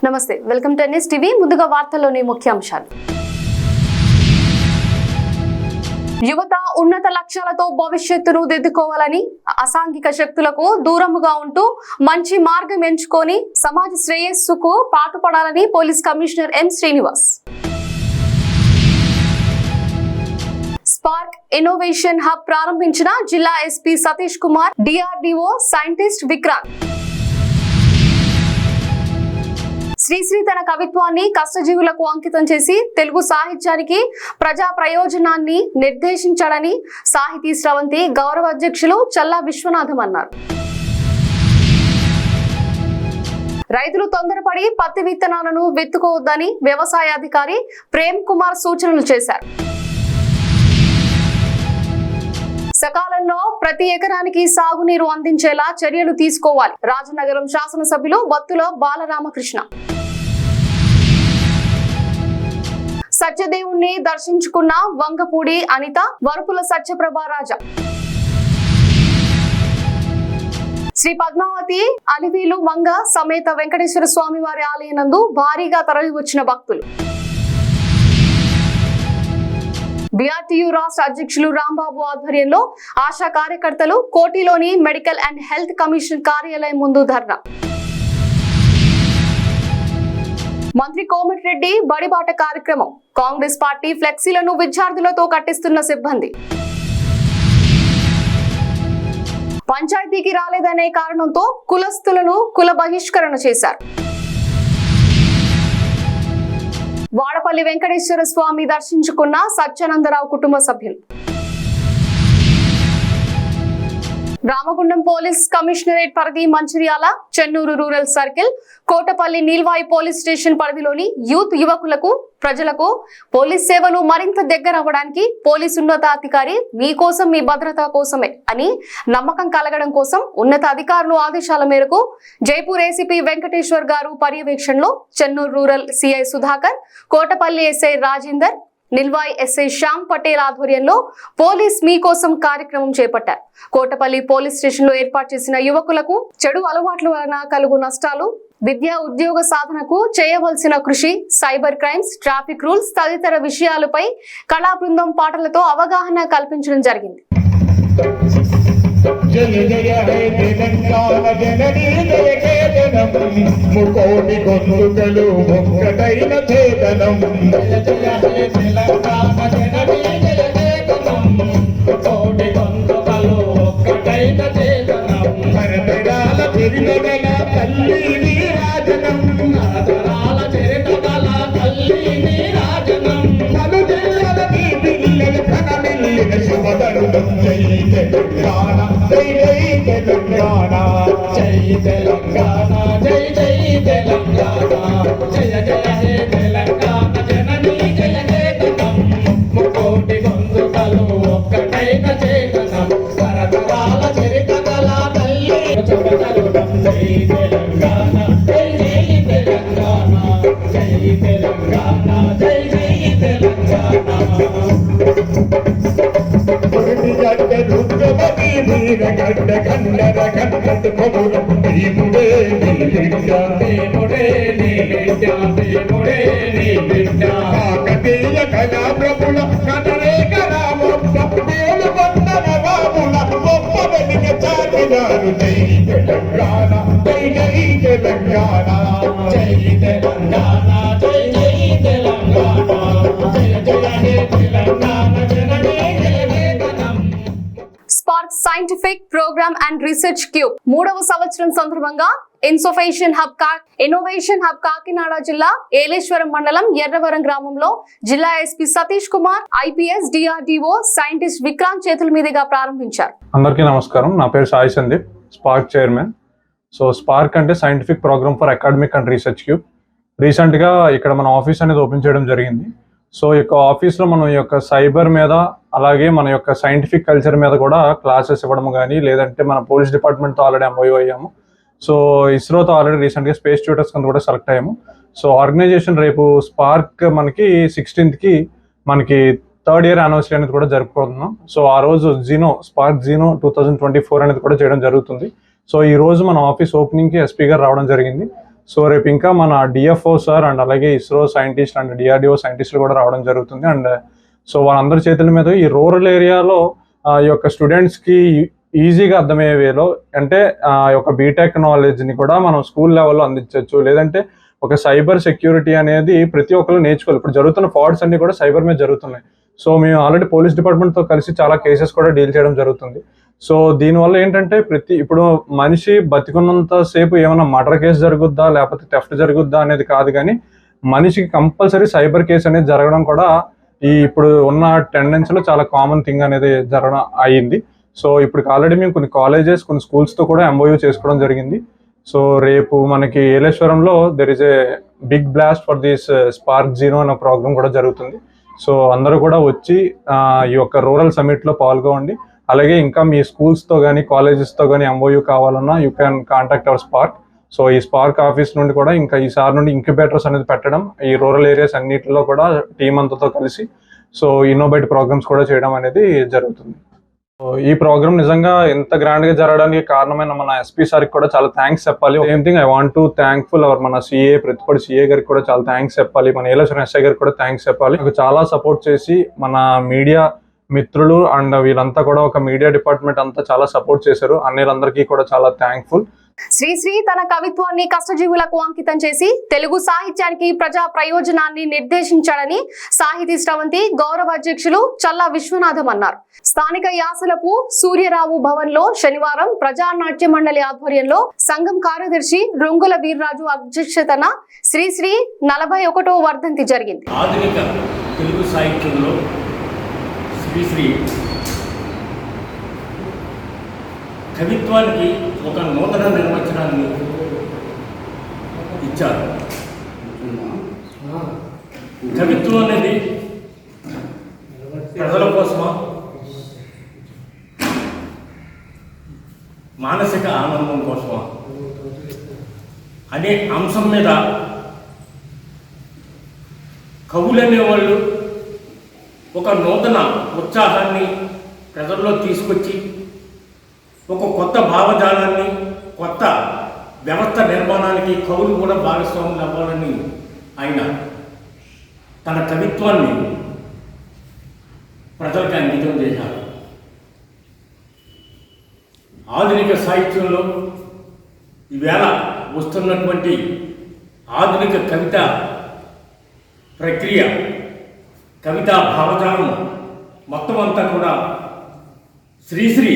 నమస్తే, welcome to NS TV. ముందుగా వార్తల్లోని ముఖ్యాంశాలు. యువత ఉన్నత లక్ష్యాలతో భవిష్యత్తును దిద్దుకోవాలని, అసాంఘిక శక్తులకు దూరముగా ఉంటూ మంచి మార్గం ఎంచుకొని సమాజ శ్రేయస్సుకు పాటుపడాలని police commissioner M Srinivas. Spark innovation hub ప్రారంభించిన జిల్లా SP Satish Kumar, DRDO scientist Vikrant. Sri Sri తన కవిత్వాన్ని కష్టజీవులకు అంకితం చేసి తెలుగు సాహిత్యానికి ప్రజా ప్రయోజనాన్ని నిర్దేశించాడని సాహితీ స్రవంతి గౌరవ అధ్యక్షులు చల్లా విశ్వనాథం అన్నారు. రైతులు తొందరపడి పత్తి విత్తనాలను విత్తుకోవద్దని వ్యవసాయ అధికారి ప్రేమ్ కుమార్ సూచనలు చేశారు. సకాలంలో ప్రతి ఎకరానికి సాగునీరు అందించేలా చర్యలు తీసుకోవాలి. రాజనగరం శాసనసభ్యులు బత్తుల బాలరామకృష్ణ. సత్యదేవుణ్ణి దర్శించుకున్న వంగపూడి అనిత, వరుపుల సత్యప్రభారాజా. శ్రీ పద్మావతి అలివీలు మంగ సమేత వెంకటేశ్వర స్వామి వారి ఆలయనందు భారీగా తరలివచ్చిన భక్తులు. బిఆర్టీయూ రాష్ట్ర అధ్యక్షులు రాంబాబు ఆధ్వర్యంలో ఆశా కార్యకర్తలు కోటిలోని మెడికల్ అండ్ హెల్త్ కమిషన్ కార్యాలయం ముందు ధర్నా. మంత్రి కోమటిరెడ్డి బడిబాట కార్యక్రమం. కాంగ్రెస్ పార్టీ ఫ్లెక్సీలను విద్యార్థులతో కట్టిస్తున్న సిబ్బంది. పంచాయతీకి రాలేదనే కారణంతో కులస్తులను కుల బహిష్కరణ చేశారు. వాడపల్లి వెంకటేశ్వర స్వామి దర్శించుకున్న సత్యానందరావు కుటుంబ సభ్యులు. రామగుండం పోలీస్ కమిషనరేట్ పరిధి Mancherial, Chennur rural circle, Kotapalli Neelwai police station పరిధిలోని యూత్ యువకులకు ప్రజలకు పోలీస్ సేవలు మరింత దగ్గర అవ్వడానికి పోలీసు ఉన్నతాధికారి మీకోసం మీ భద్రత కోసమే అని నమ్మకం కలగడం కోసం ఉన్నత అధికారులు ఆదేశాల మేరకు జైపూర్ ఏసీపీ వెంకటేశ్వర్ గారు పర్యవేక్షణలో Chennur rural CI Sudhakar, Kotapalli SI Rajender, Nilwai SI Shyam Patel ఆధ్వర్యంలో పోలీస్ మీకోసం కార్యక్రమం చేపట్టారు. కోటపల్లి పోలీస్ స్టేషన్ లో ఏర్పాటు చేసిన యువకులకు చెడు అలవాట్ల వలన కలుగు నష్టాలు, విద్యా ఉద్యోగ సాధనకు చేయవలసిన కృషి, సైబర్ క్రైమ్స్, ట్రాఫిక్ రూల్స్ తదితర విషయాలపై కళా బృందం పాటలతో అవగాహన కల్పించడం జరిగింది. జయ జయ హే తెలంగాణ జననీ జయ కేతనం ముకోటి గొంతుకలు ఒక్కటైన చేతనం. జయ జయ హే తెలంగాణ జననీ జయ కేతనం ముకోటి గొంతుకలు ఒక్కటైన చేతనం. తరతరాల తిరుగల తల్లి నీరాజనం, తరతరాల తిరుగల తల్లి నీరాజనం. పలు జిల్లల నీ పిల్లల కనమిల్లిన శుభదరుణం. జై తెలంగాణ జై జై తెలంగాణ, జై తెలంగాణ జై జై తెలంగాణ. జయ జయ హే తెలంగాణ జననీ జయ కేతనం ముకోటి గొంతుకలు ఒక్కటైన చేతనం. తరతరాల చరితగల తల్లి శుభదరుణం. జై తెలంగాణ జై జై తెలంగాణ, జై తెలంగాణ జై జై తెలంగాణ. రుద్రమతి వీరగడ్డ కన్నర కన్నట కొముర భీముడే నీ బిడ్డ, భీముడే నీ బిడ్డ, భీముడే నీ బిడ్డ. కాకతీయ కళా ప్రభుల కనరేక రామొప్ప దేవుల వందన బాబుల గొప్ప వెలిగ చాటినారు. జై తెలంగాణ జై జై తెలంగాణ, జై తెలంగాణ జై జై తెలంగాణ. జయ జయ హే తెలంగాణ జననీ జయ కేతనం. Spark scientific program and research cube 3వ సంవత్సరం సందర్భంగా ఇన్నోవేషన్ హబ్ కాకినాడ జిల్లా ఏలేశ్వరం మండలం ఎర్రవరం గ్రామంలో జిల్లా SP Satish Kumar, IPS, DRDO scientist Vikrant చేతుల మీదుగా ప్రారంభించారు. అందరికీ నమస్కారం. నా పేరు Sai Sandeep, spark chairman. So spark అంటే scientific program for academic and research cube. రీసెంట్గా ఇక్కడ మన ఆఫీస్ అనేది ఓపెన్ చేయడం జరిగింది. సో ఈ యొక్క ఆఫీస్లో మనం ఈ యొక్క సైబర్ మీద, అలాగే మన యొక్క సైంటిఫిక్ కల్చర్ మీద కూడా క్లాసెస్ ఇవ్వడం కానీ, లేదంటే మన పోలీస్ డిపార్ట్మెంట్తో ఆల్రెడీ ఎంఓయూ అయ్యాము. సో ఇస్రోతో ఆల్రెడీ రీసెంట్గా స్పేస్ ట్యూటర్స్ కింద కూడా సెలెక్ట్ అయ్యాము. సో ఆర్గనైజేషన్ రేపు స్పార్క్ మనకి 16th మనకి 3rd year యానివర్సరీ అనేది కూడా జరుపుకుంటున్నాం. సో ఆ రోజు స్పార్క్ జీనో 2024 అనేది కూడా చేయడం జరుగుతుంది. సో ఈ రోజు మన ఆఫీస్ ఓపెనింగ్కి ఎస్పీ గారు రావడం జరిగింది. సో రేపు ఇంకా మన డిఎఫ్ఓ సార్ అండ్ అలాగే ఇస్రో సైంటిస్ట్ అండ్ డిఆర్డిఓ సైంటిస్టులు కూడా రావడం జరుగుతుంది. అండ్ సో వాళ్ళందరి చేతుల మీద ఈ రూరల్ ఏరియాలో ఈ యొక్క స్టూడెంట్స్కి ఈజీగా అర్థమయ్యే వేలో అంటే ఒక బీటెక్ నాలెడ్జ్ని కూడా మనం స్కూల్ లెవెల్లో అందించవచ్చు. లేదంటే ఒక సైబర్ సెక్యూరిటీ అనేది ప్రతి ఒక్కరు నేర్చుకోవాలి. ఇప్పుడు జరుగుతున్న ఫ్రాడ్స్ అన్ని కూడా సైబర్ మీద జరుగుతున్నాయి. సో మేము ఆల్రెడీ పోలీస్ డిపార్ట్మెంట్తో కలిసి చాలా కేసెస్ కూడా డీల్ చేయడం జరుగుతుంది. సో దీనివల్ల ఏంటంటే ఇప్పుడు మనిషి బతికున్నంత సేపు ఏమైనా మర్డర్ కేసు జరుగుద్దా లేకపోతే థెఫ్ట్ జరుగుద్దా అనేది కాదు, కానీ మనిషికి కంపల్సరీ సైబర్ కేసు అనేది జరగడం కూడా ఇప్పుడు ఉన్న టెండెన్సీలో చాలా కామన్ థింగ్ అనేది జరగడం అయ్యింది. సో ఇప్పుడు ఆల్రెడీ మేము కొన్ని కాలేజెస్ కొన్ని స్కూల్స్తో కూడా ఎంఓయూ చేసుకోవడం జరిగింది. సో రేపు మనకి ఏలేశ్వరంలో there is a big blast for this spark zero అనే ప్రోగ్రామ్ కూడా జరుగుతుంది. సో అందరూ కూడా వచ్చి ఈ యొక్క రూరల్ సమిట్లో పాల్గొండి. అలాగే ఇంకా మీ స్కూల్స్తో కానీ కాలేజెస్తో కానీ ఎంఓయూ కావాలన్నా you can contact our spark. So ఈ స్పార్క్ ఆఫీస్ నుండి కూడా ఇంకా ఈసారి నుండి ఇంక్యుబేటర్స్ అనేది పెట్టడం, ఈ రూరల్ ఏరియాస్ అన్నిటిలో కూడా టీం అంతతో కలిసి సో ఇన్నోవేటివ్ ప్రోగ్రామ్స్ కూడా చేయడం అనేది జరుగుతుంది. సో ఈ ప్రోగ్రామ్ నిజంగా ఎంత గ్రాండ్గా జరగడానికి కారణమైన మన ఎస్పీ సార్కి కూడా చాలా థ్యాంక్స్ చెప్పాలి. Same thing I want to thankful our మన సిఏ ప్రతిపడి సిఏ గారికి కూడా చాలా థ్యాంక్స్ చెప్పాలి. మన ఏలేశ్వరం ఎస్ఐ గారికి కూడా థ్యాంక్స్ చెప్పాలి. నాకు చాలా సపోర్ట్ చేసి మన మీడియా మిత్రులు అండ్ వీళ్ళంతా కూడా ఒక మీడియా డిపార్ట్మెంట్ అంతా చాలా సపోర్ట్ చేశారు. అన్నిలందరికీ కూడా చాలా థ్యాంక్ఫుల్. శ్రీశ్రీ తన కవిత్వాన్ని కష్టజీవులకు అంకితం చేసి తెలుగు సాహిత్యానికి ప్రజా ప్రయోజనాన్ని నిర్దేశించాడని సాహితీ స్రవంతి గౌరవ అధ్యక్షులు చల్లా విశ్వనాథం అన్నారు. స్థానిక యాసలపు సూర్యరావు భవన్ లో శనివారం ప్రజా నాట్య మండలి ఆధ్వర్యంలో సంఘం కార్యదర్శి రుంగుల వీర్రాజు అధ్యక్షతన శ్రీశ్రీ 41వ వర్ధంతి జరిగింది. ఆధునిక తెలుగు సాహిత్యంలో శ్రీశ్రీ కవిత్వానికి ఒక నూతన నిర్వచనాన్ని ఇచ్చారు. కవిత్వం అనేది ప్రజల కోసమా, మానసిక ఆనందం కోసమా అనే అంశం మీద కవులనే వాళ్ళు ఒక నూతన ఉత్సాహాన్ని ప్రజల్లో తీసుకొచ్చి ఒక కొత్త భావజాలాన్ని, కొత్త వ్యవస్థ నిర్మాణానికి కవులు కూడా భాగస్వాములు అవ్వాలని ఆయన తన కవిత్వాన్ని ప్రజలకు అంకితం చేశారు. ఆధునిక సాహిత్యంలో ఈవేళ వస్తున్నటువంటి ఆధునిక కవిత ప్రక్రియ, కవితా భావజాలం మొత్తం అంతా కూడా శ్రీశ్రీ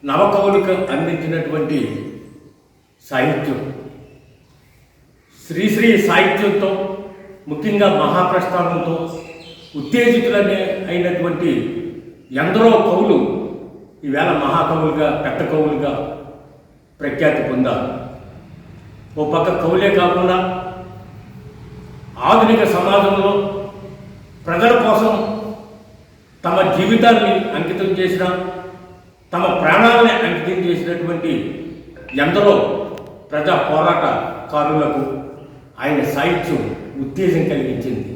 నవకవులకు అందించినటువంటి సాహిత్యం. శ్రీశ్రీ సాహిత్యంతో ముఖ్యంగా మహాప్రస్థానంతో ఉత్తేజితులనే అయినటువంటి ఎందరో కవులు ఈవేళ మహాకవులుగా, పెద్ద కవులుగా ప్రఖ్యాతి పొందారు. ఓ పక్క కవులే కాకుండా ఆధునిక సమాజంలో ప్రజల కోసం తమ జీవితాన్ని అంకితం చేసిన, తమ ప్రాణాలని అంకితం చేసినటువంటి ఎందరో ప్రజా పోరాటకారులకు ఆయన సాహిత్యం ఉత్తేజం కలిగించింది.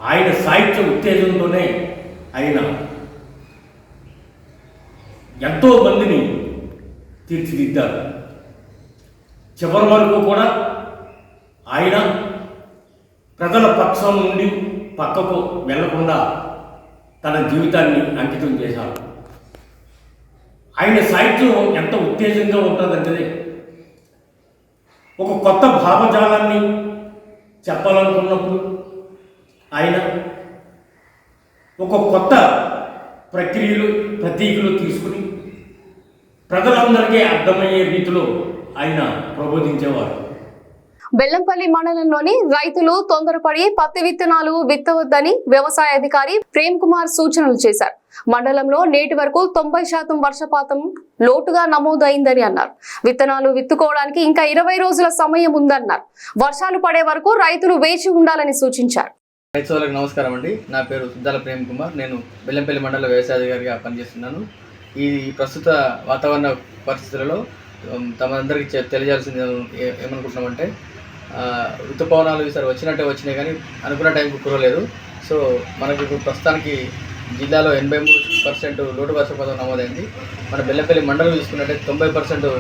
ఆయన సాహిత్య ఉత్తేజంతోనే ఆయన ఎంతో మందిని తీర్చిదిద్దారు. చివరి వరకు కూడా ఆయన ప్రజల పక్షం నుండి పక్కకు వెళ్లకుండా తన జీవితాన్ని అంకితం చేశారు. ఆయన సాహిత్యం ఎంత ఉత్తేజంగా ఉంటుందంటే ఒక కొత్త భావజాలాన్ని చెప్పాలనుకున్నప్పుడు ఆయన ఒక కొత్త ప్రక్రియలు, ప్రతీకలు తీసుకుని ప్రజలందరికీ అర్థమయ్యే రీతిలో ఆయన ప్రబోధించేవారు. బెల్లంపల్లి మండలంలోని రైతులు తొందరపడి పత్తి విత్తనాలు విత్తవద్దని వ్యవసాయ అధికారి ప్రేమ్ కుమార్ సూచనలు చేశారు. మండలంలో నేటి వరకు 90% వర్షపాతం లోటుగా నమోదైందని అన్నారు. విత్తనాలు విత్తుకోవడానికి ఇంకా 20 రోజుల సమయం ఉందన్నారు. వర్షాలు పడే వరకు రైతులు వేచి ఉండాలని సూచించారు. రైతులకు నమస్కారం అండి. నా పేరు సుద్దాల ప్రేమ్ కుమార్. నేను బెల్లంపల్లి మండల వ్యవసాయ అధికారిగా పనిచేస్తున్నాను. ఈ ప్రస్తుత వాతావరణ పరిస్థితులలో తమందరికీ తెలియాల్సింది ఏమనుకుంటున్నామంటే, ఋతుపవనాలు ఈసారి వచ్చినట్టే వచ్చినాయి కానీ అనుకున్న టైంకి కురలేదు. సో మనకు ఇప్పుడు ప్రస్తుతానికి జిల్లాలో 83% లోటు వర్షపాతం నమోదైంది. మన బెల్లంపల్లి మండలం చూసుకున్నట్టే 90%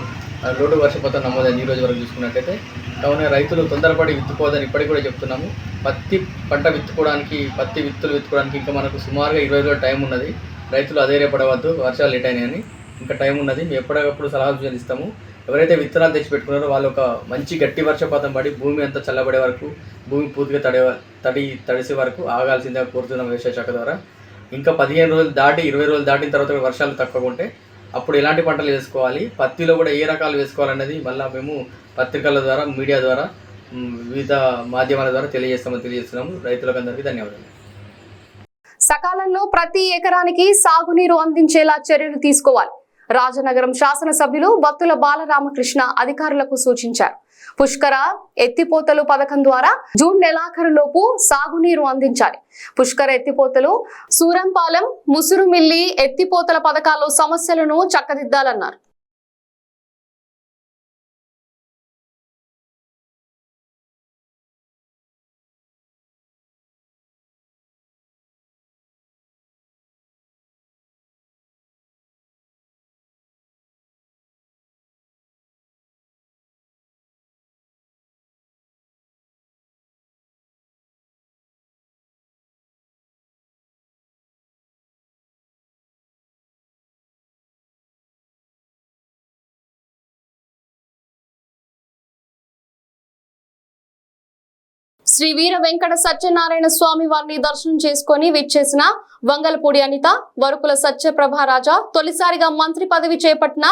లోటు వర్షపాతం నమోదైంది ఈ రోజు వరకు చూసుకున్నట్టయితే. కావున రైతులు తొందరపడి విత్తుకోవద్దని ఇప్పటికి కూడా చెప్తున్నాము. పత్తి పంట విత్తుకోవడానికి, పత్తి విత్తులు విత్తుకోవడానికి ఇంకా మనకు సుమారుగా 20 రోజుల టైం ఉన్నది. రైతులు అధైర్యపడవద్దు, వర్షాలు లేట్ అయినాయని. ఇంకా టైం ఉన్నది. మేము ఎప్పటికప్పుడు సలహాలు సూచనలు ఎవరైతే విత్తనాలు తెచ్చి పెట్టుకున్నారో వాళ్ళు ఒక మంచి గట్టి వర్షపాతం పడి భూమి అంతా చల్లబడే వరకు, భూమి పూర్తిగా తడిసే వరకు ఆగాల్సిందిగా కోరుతున్నాం వ్యవసాయ శాఖ ద్వారా. ఇంకా 15 రోజులు దాటి 20 రోజులు దాటిన తర్వాత వర్షాలు తక్కువ ఉంటే అప్పుడు ఎలాంటి పంటలు వేసుకోవాలి, పత్తిలో కూడా ఏ రకాలు వేసుకోవాలనేది మళ్ళీ మేము పత్రికల ద్వారా, మీడియా ద్వారా, వివిధ మాధ్యమాల ద్వారా తెలియజేస్తున్నాము. రైతులకు అందరికీ ధన్యవాదాలు. సకాలంలో ప్రతి ఎకరానికి సాగునీరు అందించేలా చర్యలు తీసుకోవాలి. రాజనగరం శాసనసభ్యులు బత్తుల బాలరామకృష్ణ అధికారులకు సూచించారు. పుష్కర ఎత్తిపోతలు పథకం ద్వారా జూన్ నెలాఖరులోపు సాగునీరు అందించాలి. పుష్కర ఎత్తిపోతలు, సూరంపాలెం, ముసురుమిల్లి ఎత్తిపోతల పథకాల్లో సమస్యలను చక్కదిద్దాలన్నారు. శ్రీ వీర వెంకట సత్యనారాయణ స్వామి వారిని దర్శనం చేసుకుని విచ్చేసిన వంగలపూడి అనిత, వరుకుల సత్యప్రభారాజా తొలిసారిగా మంత్రి పదవి చేపట్టిన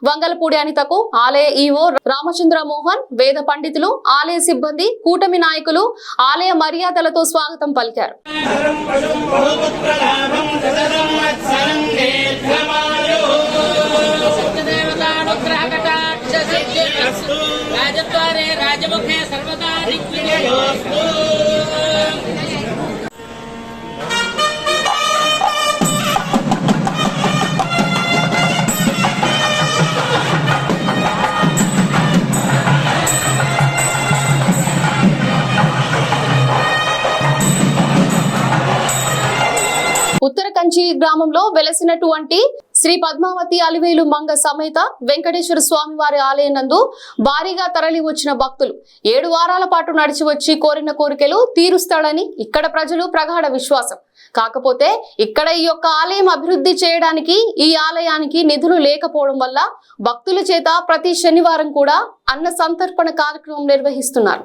వంగలపూడి అనితకు ఆలయ ఈవో రామచంద్ర మోహన్, వేద పండితులు, ఆలయ సిబ్బంది, కూటమి నాయకులు ఆలయ మర్యాదలతో స్వాగతం పలికారు. రాజముఖే సర్వదా దిగ్విజయోస్తు. ఉత్తర కంచి గ్రామంలో వెలసినటువంటి శ్రీ పద్మావతి అలివేలు మంగ సమేత వెంకటేశ్వర స్వామి వారి ఆలయం నందు భారీగా తరలి వచ్చిన భక్తులు 7 వారాల పాటు నడిచి వచ్చి కోరిన కోరికలు తీరుస్తాడని ఇక్కడ ప్రజలు ప్రగాఢ విశ్వాసం. కాకపోతే ఇక్కడ ఈ యొక్క ఆలయం అభివృద్ధి చేయడానికి ఈ ఆలయానికి నిధులు లేకపోవడం వల్ల భక్తుల చేత ప్రతి శనివారం కూడా అన్న సంతర్పణ కార్యక్రమం నిర్వహిస్తున్నారు.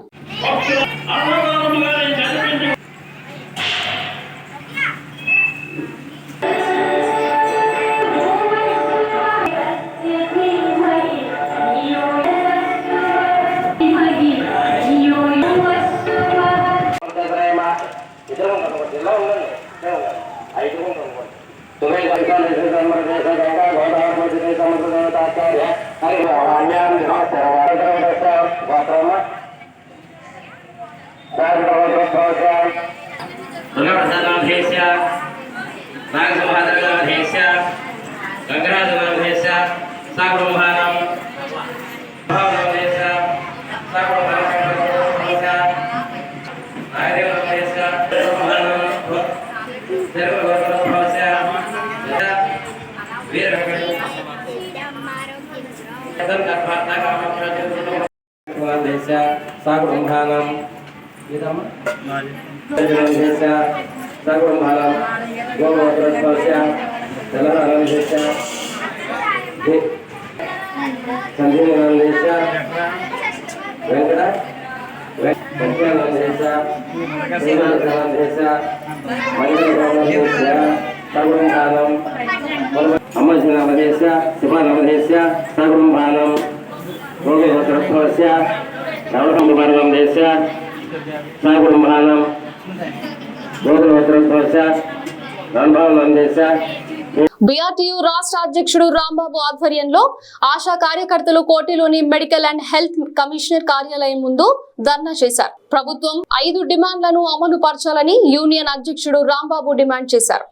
బిఆర్టీయూ రాష్ట్ర అధ్యక్షుడు రాంబాబు ఆధ్వర్యంలో ఆశా కార్యకర్తలు కోటిలోని మెడికల్ అండ్ హెల్త్ కమిషనర్ కార్యాలయం ముందు ధర్నా చేశారు. ప్రభుత్వం 5 డిమాండ్లను అమలు పరచాలని యూనియన్ అధ్యక్షుడు రాంబాబు డిమాండ్ చేశారు.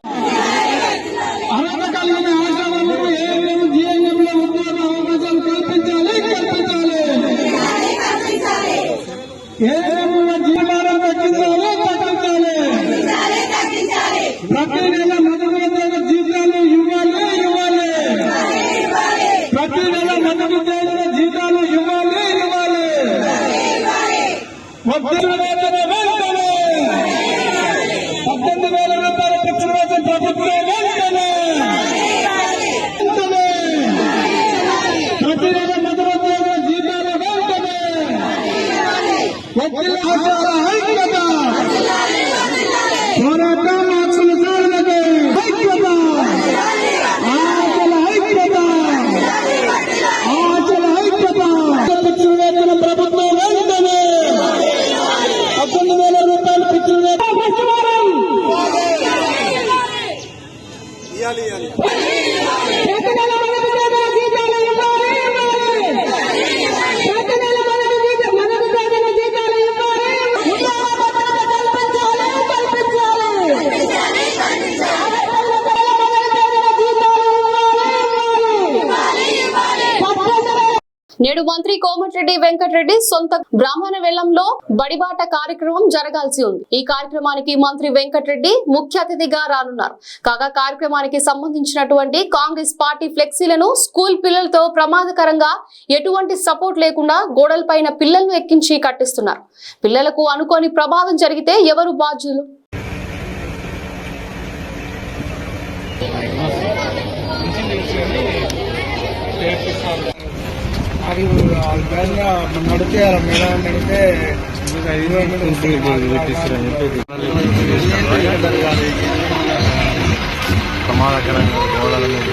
ప్రతి నెల మధ్య ఆచార ఐక్యత పోరాటం ఆచరణ సాధనకు ఐక్యత ఆచరణ ఐక్యత ఆచరణ ఐక్యత పిచ్చుల వేతన ప్రభుత్వం వెంటనే 18,000 రూపాయలు పిచ్చుల నేడు మంత్రి కోమటిరెడ్డి వెంకటరెడ్డి సొంత బ్రాహ్మణ వెల్లంలో బడిబాట కార్యక్రమం జరగాల్సి ఉంది. ఈ కార్యక్రమానికి మంత్రి వెంకటరెడ్డి ముఖ్య అతిథిగా రానున్నారు. కాగా కార్యక్రమానికి సంబంధించినటువంటి కాంగ్రెస్ పార్టీ ఫ్లెక్సీలను స్కూల్ పిల్లలతో ప్రమాదకరంగా ఎటువంటి సపోర్ట్ లేకుండా గోడలపైన పిల్లలను ఎక్కించి కట్టిస్తున్నారు. పిల్లలకు అనుకోని ప్రమాదం జరిగితే ఎవరు బాధ్యులు? అది నడితే నడితే ప్రమాదకరంగా గోడల మీద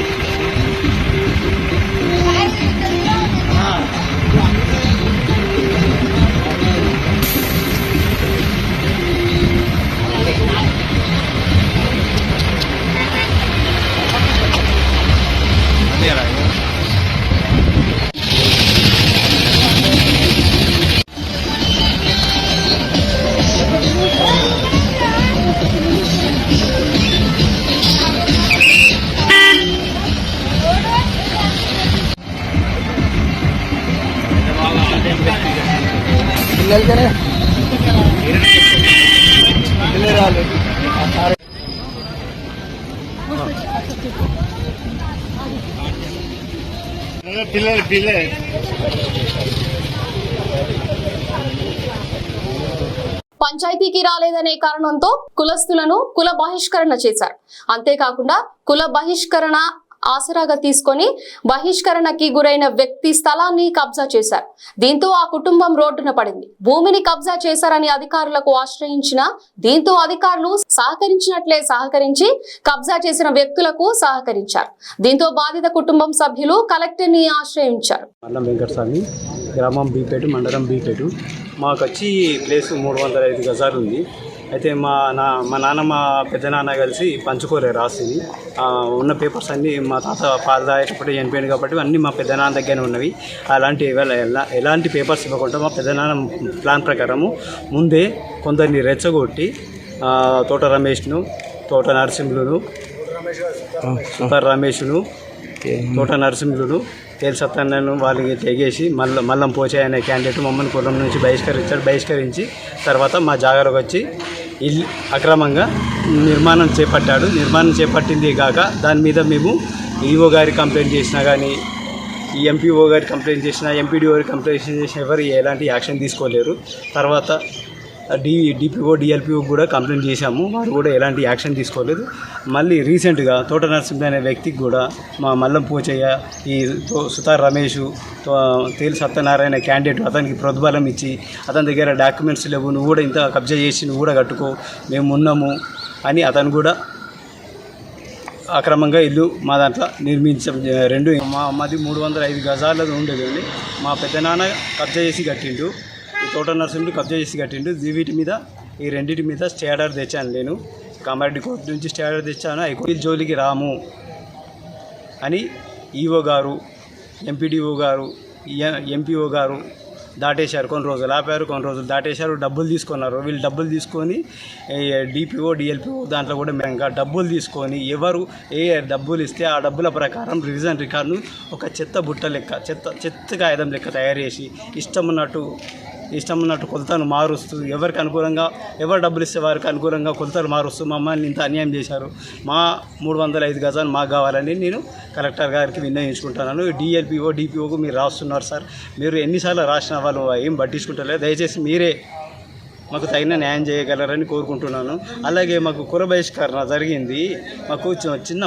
పిల్లలకనే రాలేదు. పిల్లలు పంచాయతీకి రాలేదనే కారణంతో కులస్తులను కుల బహిష్కరణ చేశారు. అంతేకాకుండా కుల బహిష్కరణ ఆసరాగా తీసుకొని బహిష్కరణకి గురైన వ్యక్తి స్థలాన్ని కబ్జా చేశారు. దీంతో ఆ కుటుంబం రోడ్డున పడింది. భూమిని కబ్జా చేశారని అధికారులకు ఆశ్రయించిన దీంతో అధికారులు సహకరించి కబ్జా చేసిన వ్యక్తులకు సహకరించారు. దీంతో బాధిత కుటుంబం సభ్యులు కలెక్టర్ ని ఆశ్రయించారు. మల్లం వెంకటస్వామి, గ్రామం బీపేటు, మండలం బీపేటు. మాకు వచ్చి ప్లేస్ 305 గజాలు ఉంది. అయితే మా నాన్నమ్మ పెద్ద నాన్న కలిసి పంచుకోలేరు ఆస్తిని. ఉన్న పేపర్స్ అన్నీ మా తాత పాలు తాగేటప్పుడు చనిపోయింది కాబట్టి అన్నీ మా పెద్ద నాన్న దగ్గరనే ఉన్నవి. అలాంటి ఎలాంటి పేపర్స్ ఇవ్వకుండా మా పెద్ద నాన్న ప్లాన్ ప్రకారము ముందే కొందరిని రెచ్చగొట్టి తోట రమేష్ను, తోట నరసింహులను, సుతార్ రమేష్ను, తోట నరసింహులను, తేలి సత్యనారాయణ వాళ్ళకి తెగేసి మల్లం పోచే అనే క్యాండిడేట్ మమ్మల్ని కులం నుంచి బహిష్కరించి తర్వాత మా జాగాలోకి వచ్చి ఇల్లు అక్రమంగా నిర్మాణం చేపట్టింది కాక దాని మీద మేము ఈఓ గారి కంప్లైంట్ చేసినా కానీ, ఈ ఎంపీఓ గారి కంప్లైంట్ చేసినా, ఎంపీడీఓ గారి కంప్లైంట్ చేసినా ఎవరు ఎలాంటి యాక్షన్ తీసుకోలేరు. తర్వాత డిపిఓ డిఎల్పిఓ కూడా కంప్లైంట్ చేశాము, వారు కూడా ఎలాంటి యాక్షన్ తీసుకోలేదు. మళ్ళీ రీసెంట్గా తోట నరసింహ అనే వ్యక్తికి కూడా మా మల్లం పోచయ్య, ఈ సుతార్ రమేష్, తేలి సత్యనారాయణ క్యాండిడేట్ అతనికి ప్రోద్బలం ఇచ్చి అతని దగ్గర డాక్యుమెంట్స్ లేవు, నువ్వు కూడా ఇంత కబ్జా చేసి నువ్వు కూడా కట్టుకో, మేము ఉన్నాము అని అతను కూడా అక్రమంగా ఇల్లు మా దాంట్లో మాది 305 గజాలది ఉండేది. మా పెద్దనాన్న కబ్జా చేసి కట్టిండు, ఈ తోట నరసింహుడు కబ్జా చేసి కట్టిండు. వీటి మీద ఈ రెండింటి మీద స్టే ఆర్డర్ తెచ్చాను. నేను కామారెడ్డి కోర్టు నుంచి స్టే ఆర్డర్ తెచ్చాను. హైకోర్టు జోలికి రాము అని ఈఓ గారు, ఎంపీడీఓ గారు, ఎంపీఓ గారు దాటేశారు. కొన్ని రోజులు ఆపారు, కొన్ని రోజులు దాటేశారు. డబ్బులు తీసుకున్నారు. వీళ్ళు డబ్బులు తీసుకొని డిపిఓ డిఎల్పిఓ దాంట్లో కూడా ఇంకా డబ్బులు తీసుకొని ఎవరు డబ్బులు ఇస్తే ఆ డబ్బుల ప్రకారం రివిజన్ రికార్డును ఒక చెత్త బుట్ట లెక్క, చెత్త కాగితం లెక్క తయారు చేసి ఇష్టం ఉన్నట్టు కొలతను మారుస్తూ ఎవరికి అనుకూలంగా, ఎవరు డబ్బులు ఇస్తే వారికి అనుకూలంగా కొలతలు మారుస్తూ మమ్మల్ని ఇంత అన్యాయం చేశారు. మా 305 గజాలు మాకు కావాలని నేను కలెక్టర్ గారికి విన్నవించుకుంటున్నాను. డిఎల్పిఓ డిపిఓకు మీరు రాస్తున్నారు సార్, మీరు ఎన్నిసార్లు రాసిన వాళ్ళు ఏం పట్టించుకుంటలేదు. దయచేసి మీరే మాకు తగిన న్యాయం చేయగలరని కోరుకుంటున్నాను. అలాగే మాకు కుల బహిష్కరణ జరిగింది. మాకు చిన్న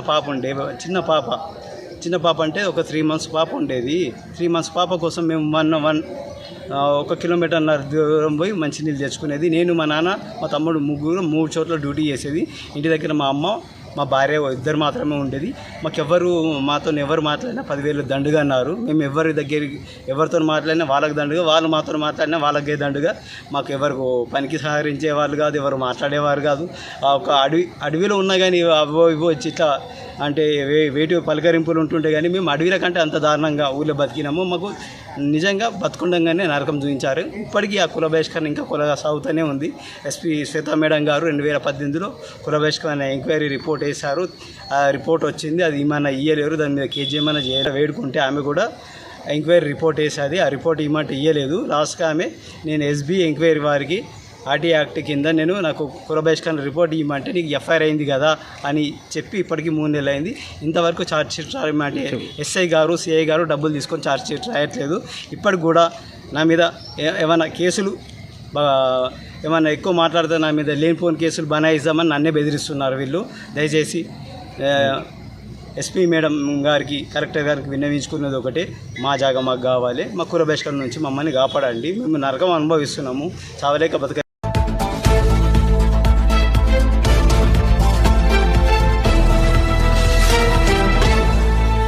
పాప అంటే ఒక 3 months పాప ఉండేది. 3 months పాప కోసం మేము 1 కిలోమీటర్న్నర దూరం పోయి మంచినీళ్ళు తెచ్చుకునేది. నేను మా నాన్న మా తమ్ముడు ముగ్గురు 3 చోట్ల డ్యూటీ చేసేది. ఇంటి దగ్గర మా అమ్మ మా భార్య ఇద్దరు మాత్రమే ఉండేది. మాకెవ్వరు మాతో ఎవరు మాట్లాడినా 10,000 దండుగా అన్నారు. మేము ఎవరితో మాట్లాడినా వాళ్ళకి దండుగా, వాళ్ళు మాతో మాట్లాడినా వాళ్ళకే దండుగా. మాకు ఎవరు పనికి సహకరించే వాళ్ళు కాదు, ఎవరు మాట్లాడేవారు కాదు. ఒక అడవిలో ఉన్నా కానీ అవో ఇవో వచ్చి ఇట్లా అంటే వేటి పలకరింపులు ఉంటుంటే కానీ మేము అడవిల కంటే అంత దారుణంగా ఊళ్ళో బతికినాము. మాకు నిజంగా బతుకుండగానే నరకం చూపించారు. ఇప్పటికీ ఆ కుల బహిష్కరణ ఇంకా సాగుతూనే ఉంది. ఎస్పీ శ్వేతా మేడం గారు 2018లో కుల బహిష్కరణ ఎంక్వైరీ రిపోర్ట్ వేశారు. ఆ రిపోర్ట్ వచ్చింది, అది ఏమైనా ఇయ్యలేరు, దాని మీద కేజీ ఏమైనా చేయాలి వేడుకుంటే ఆమె కూడా ఎంక్వైరీ రిపోర్ట్ వేసేది. ఆ రిపోర్ట్ ఇమ్మంటే ఇయ్యలేదు. లాస్ట్గా ఆమె నేను ఎస్బీ ఎంక్వైరీ వారికి ఆర్టీ యాక్ట్ కింద నాకు కుల బహిష్కరణ రిపోర్ట్ ఇవ్వమంటే నీకు ఎఫ్ఐఆర్ అయింది కదా అని చెప్పి ఇప్పటికీ 3 నెలలు అయింది. ఇంతవరకు ఛార్జ్ షీట్ రాయమంటే ఎస్ఐ గారు సిఐ గారు డబ్బులు తీసుకొని ఛార్జ్ షీట్ రాయట్లేదు. ఇప్పటికి కూడా నా మీద ఏమైనా కేసులు ఏమైనా ఎక్కువ మాట్లాడితే నా మీద లేనిపోని కేసులు బనాయిస్తామని నన్నే బెదిరిస్తున్నారు వీళ్ళు. దయచేసి ఎస్పీ మేడం గారికి కలెక్టర్ గారికి విన్నవించుకున్నది ఒకటే, మా జాగా మాకు కావాలి, మా కుల బహిష్కరణ నుంచి మమ్మల్ని కాపాడండి. మేము నరకం అనుభవిస్తున్నాము, చావలేక బతక